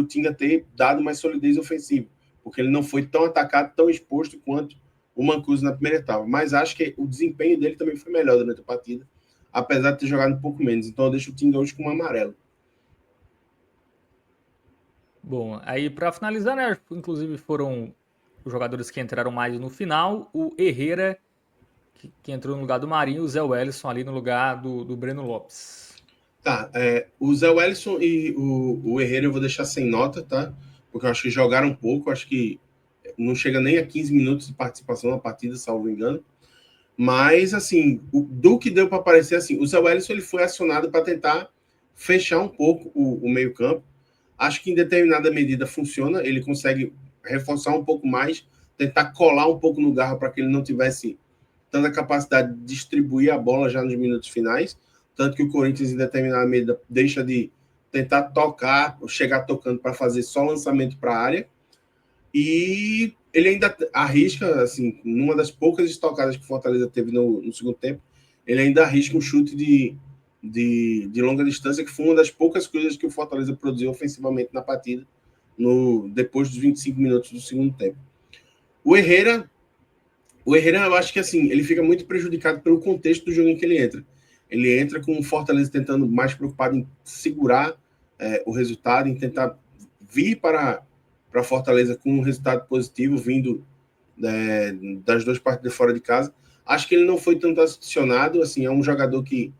Tinga ter dado mais solidez ofensiva, porque ele não foi tão atacado, tão exposto quanto o Mancuso na primeira etapa. Mas acho que o desempenho dele também foi melhor durante a partida, apesar de ter jogado um pouco menos. Então eu deixo o Tinga hoje com um amarelo. Bom, aí para finalizar, né? Inclusive foram os jogadores que entraram mais no final. O Herrera, que entrou no lugar do Marinho, o Zé Wellison ali no lugar do Breno Lopes. Tá, o Zé Wellison e o Herrera eu vou deixar sem nota, tá? Porque eu acho que jogaram um pouco, acho que não chega nem a 15 minutos de participação na partida, salvo engano. Mas, assim, do que deu para aparecer, assim, o Zé Wellison ele foi acionado para tentar fechar um pouco o meio-campo. Acho que em determinada medida funciona, ele consegue reforçar um pouco mais, tentar colar um pouco no Garra para que ele não tivesse tanta capacidade de distribuir a bola já nos minutos finais. Tanto que o Corinthians, em determinada medida, deixa de tentar tocar, chegar tocando para fazer só lançamento para a área. E ele ainda arrisca, assim, numa das poucas estocadas que o Fortaleza teve no segundo tempo, ele ainda arrisca um chute de longa distância, que foi uma das poucas coisas que o Fortaleza produziu ofensivamente na partida, depois dos 25 minutos do segundo tempo. O Herrera, eu acho que assim, ele fica muito prejudicado pelo contexto do jogo em que ele entra. Ele entra com o Fortaleza tentando mais preocupado em segurar o resultado, em tentar vir para Fortaleza com um resultado positivo, vindo das duas partidas fora de casa. Acho que ele não foi tanto acionado, assim, é um jogador que,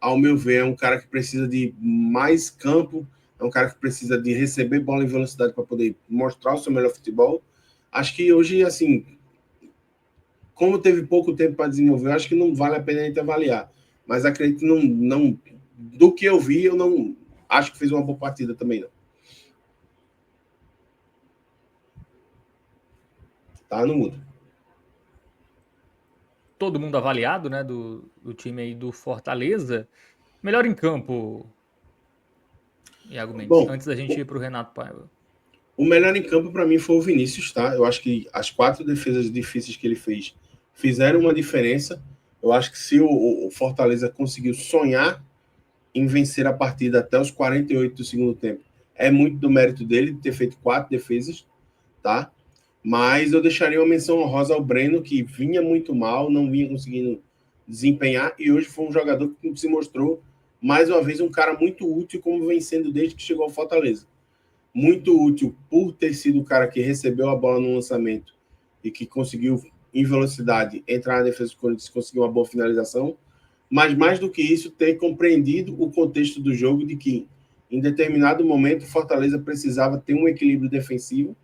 ao meu ver, é um cara que precisa de mais campo, é um cara que precisa de receber bola em velocidade para poder mostrar o seu melhor futebol. Acho que hoje, assim, como teve pouco tempo para desenvolver, acho que não vale a pena a gente avaliar. Mas acredito não do que eu vi, eu não acho que fez uma boa partida também, não. Tá no mudo. Todo mundo avaliado, né, do time aí do Fortaleza. Melhor em campo, Iago Mendes, Bom, antes da gente ir para o Renato Paiva. o melhor em campo para mim foi o Vinícius, tá? Eu acho que as 4 defesas difíceis que ele fez fizeram uma diferença. Eu acho que se o Fortaleza conseguiu sonhar em vencer a partida até os 48 do segundo tempo, é muito do mérito dele de ter feito 4 defesas, tá? Mas eu deixaria uma menção honrosa ao Breno, que vinha muito mal, não vinha conseguindo desempenhar, e hoje foi um jogador que se mostrou, mais uma vez, um cara muito útil, como vem sendo desde que chegou ao Fortaleza. Muito útil por ter sido o cara que recebeu a bola no lançamento e que conseguiu, em velocidade, entrar na defesa do Corinthians e conseguir uma boa finalização. Mas, mais do que isso, ter compreendido o contexto do jogo de que, em determinado momento, o Fortaleza precisava ter um equilíbrio defensivo,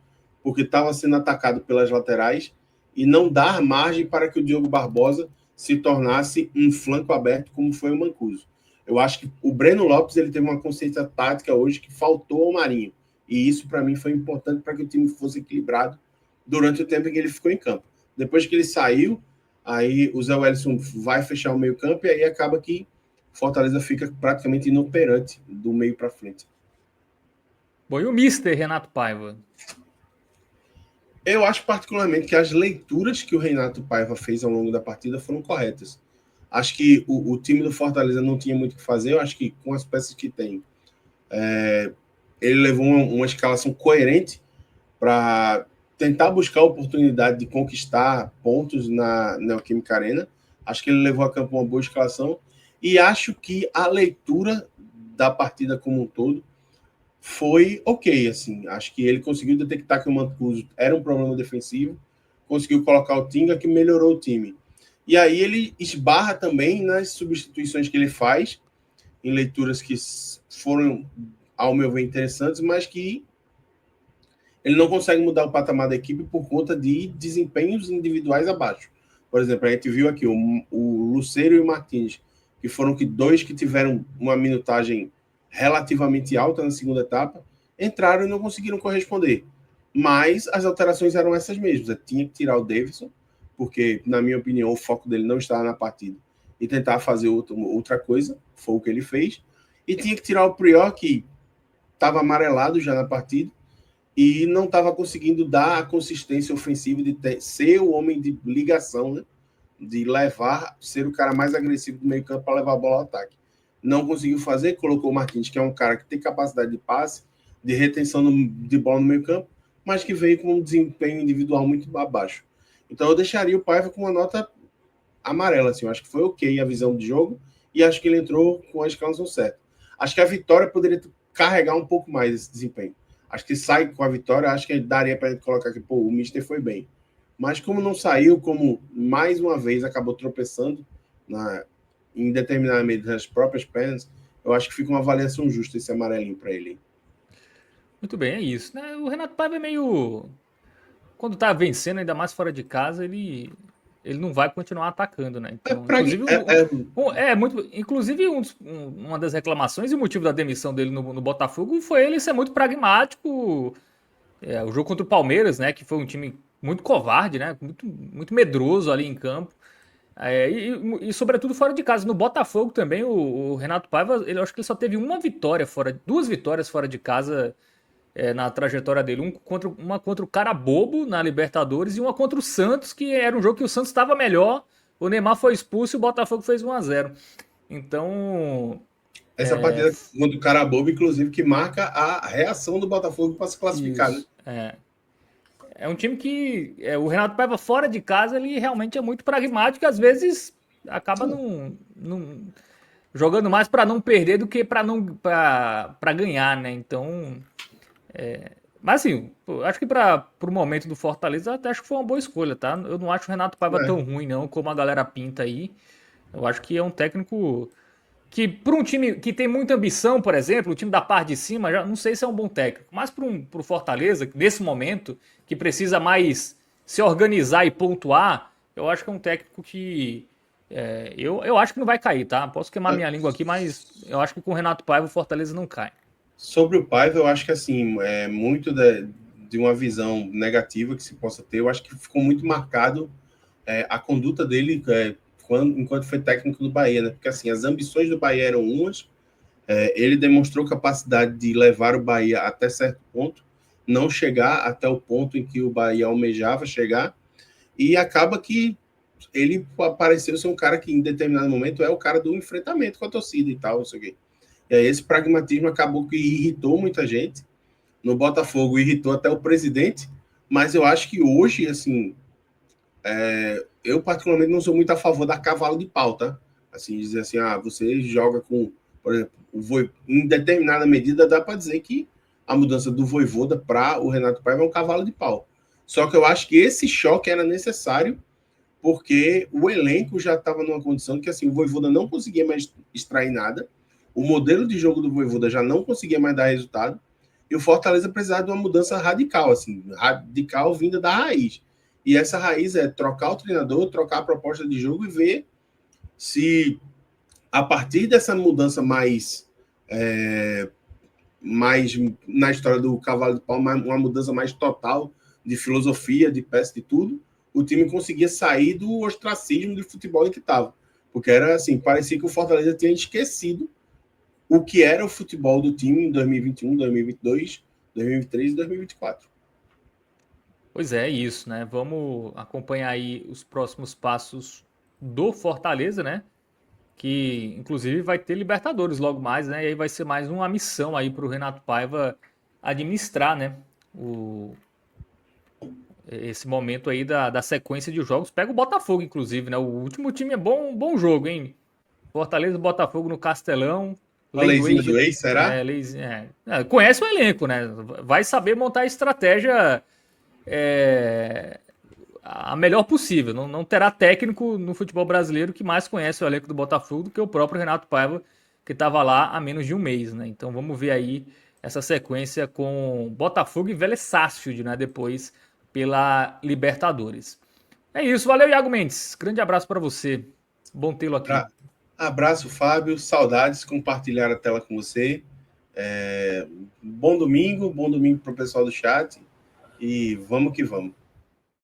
porque estava sendo atacado pelas laterais, e não dar margem para que o Diogo Barbosa se tornasse um flanco aberto, como foi o Mancuso. Eu acho que o Breno Lopes ele teve uma consciência tática hoje que faltou ao Marinho. E isso, para mim, foi importante para que o time fosse equilibrado durante o tempo em que ele ficou em campo. Depois que ele saiu, aí o Zé Wellison vai fechar o meio campo e aí acaba que Fortaleza fica praticamente inoperante do meio para frente. Bom, e o Mister Renato Paiva? Eu acho particularmente que as leituras que o Renato Paiva fez ao longo da partida foram corretas. Acho que o time do Fortaleza não tinha muito o que fazer. Eu acho que com as peças que tem, ele levou uma escalação coerente para tentar buscar a oportunidade de conquistar pontos na Neoquímica Arena. Acho que ele levou a campo uma boa escalação e acho que a leitura da partida como um todo foi ok, assim. Acho que ele conseguiu detectar que o Mancuso era um problema defensivo, conseguiu colocar o Tinga, que melhorou o time. E aí ele esbarra também nas substituições que ele faz, em leituras que foram, ao meu ver, interessantes, mas que ele não consegue mudar o patamar da equipe por conta de desempenhos individuais abaixo. Por exemplo, a gente viu aqui o Lucero e o Martins, que foram dois que tiveram uma minutagem relativamente alta na segunda etapa, entraram e não conseguiram corresponder. Mas as alterações eram essas mesmas. Tinha que tirar o Davidson, porque, na minha opinião, o foco dele não estava na partida, e tentar fazer outra coisa, foi o que ele fez. E tinha que tirar o Prior, que estava amarelado já na partida, e não estava conseguindo dar a consistência ofensiva de ser o homem de ligação, né? De levar, ser o cara mais agressivo do meio campo para levar a bola ao ataque. Não conseguiu fazer, colocou o Martins, que é um cara que tem capacidade de passe, de retenção de bola no meio campo, mas que veio com um desempenho individual muito abaixo. Então eu deixaria o Paiva com uma nota amarela, assim. Eu acho que foi ok a visão de jogo e acho que ele entrou com a escalação certa. Acho que a vitória poderia carregar um pouco mais esse desempenho. Acho que sai com a vitória, acho que daria para a gente colocar aqui, pô, o Mister foi bem. Mas como não saiu, como mais uma vez acabou tropeçando em determinada medida nas próprias pernas, eu acho que fica uma avaliação justa esse amarelinho para ele. Muito bem, é isso, né? O Renato Paiva é meio quando tá vencendo, ainda mais fora de casa, ele não vai continuar atacando, né? Então, pra, inclusive, uma das reclamações e o motivo da demissão dele no Botafogo foi ele ser muito pragmático. O jogo contra o Palmeiras, né? Que foi um time muito covarde, né? Muito medroso ali em campo. Sobretudo fora de casa. No Botafogo também, o Renato Paiva, eu acho que ele só teve duas vitórias fora de casa na trajetória dele. Uma contra o Carabobo na Libertadores e uma contra o Santos, que era um jogo que o Santos estava melhor. O Neymar foi expulso e o Botafogo fez 1-0. Então. essa partida contra o Carabobo, inclusive, que marca a reação do Botafogo para se classificar, Isso, né? É um time que o Renato Paiva fora de casa ele realmente é muito pragmático e às vezes acaba jogando mais para não perder do que para ganhar, né? Então, mas assim, acho que para o momento do Fortaleza até acho que foi uma boa escolha, tá? Eu não acho o Renato Paiva tão ruim não como a galera pinta aí. Eu acho que é um técnico que para um time que tem muita ambição, por exemplo, o time da parte de cima, já não sei se é um bom técnico, mas para o Fortaleza, nesse momento, que precisa mais se organizar e pontuar, eu acho que é um técnico que eu acho que não vai cair, tá? Posso queimar minha língua aqui, mas eu acho que com o Renato Paiva o Fortaleza não cai. Sobre o Paiva, eu acho que assim, é muito de uma visão negativa que se possa ter, eu acho que ficou muito marcado a conduta dele enquanto foi técnico do Bahia, né? Porque assim, as ambições do Bahia eram umas, ele demonstrou capacidade de levar o Bahia até certo ponto, não chegar até o ponto em que o Bahia almejava chegar, e acaba que ele pareceu ser um cara que, em determinado momento, é o cara do enfrentamento com a torcida e tal, não sei o quê. E aí esse pragmatismo acabou que irritou muita gente. No Botafogo irritou até o presidente, mas eu acho que hoje, assim, eu particularmente não sou muito a favor da cavalo de pau, tá? Assim, dizer assim, você joga com, por exemplo, em determinada medida dá para dizer que a mudança do Vojvoda para o Renato Paiva é um cavalo de pau. Só que eu acho que esse choque era necessário porque o elenco já estava numa condição que assim, o Vojvoda não conseguia mais extrair nada, o modelo de jogo do Vojvoda já não conseguia mais dar resultado, e o Fortaleza precisava de uma mudança radical, assim, radical vinda da raiz. E essa raiz é trocar o treinador, trocar a proposta de jogo e ver se, a partir dessa mudança mais na história do Cavalo de Pau, uma mudança mais total de filosofia, de peça, de tudo, o time conseguia sair do ostracismo de futebol em que estava. Porque era assim, parecia que o Fortaleza tinha esquecido o que era o futebol do time em 2021, 2022, 2023 e 2024. Pois é isso, né? Vamos acompanhar aí os próximos passos do Fortaleza, né? Que inclusive vai ter Libertadores logo mais, né? E aí vai ser mais uma missão aí para o Renato Paiva administrar, né? Esse momento aí da sequência de jogos. Pega o Botafogo, inclusive, né? O último time é bom jogo, hein? Fortaleza e Botafogo no Castelão. A Lei do leizinha ex. do ex, será? Conhece o elenco, né? Vai saber montar a estratégia a melhor possível. Não terá técnico no futebol brasileiro que mais conhece o elenco do Botafogo do que o próprio Renato Paiva, que estava lá há menos de um mês, né? Então vamos ver aí essa sequência com Botafogo e Vélez Sarsfield, né? Depois pela Libertadores. É isso, valeu, Iago Mendes. Grande abraço para você. Bom tê-lo aqui. Abraço, Fábio. Saudades compartilhar a tela com você. Bom domingo para o pessoal do chat. E vamos que vamos.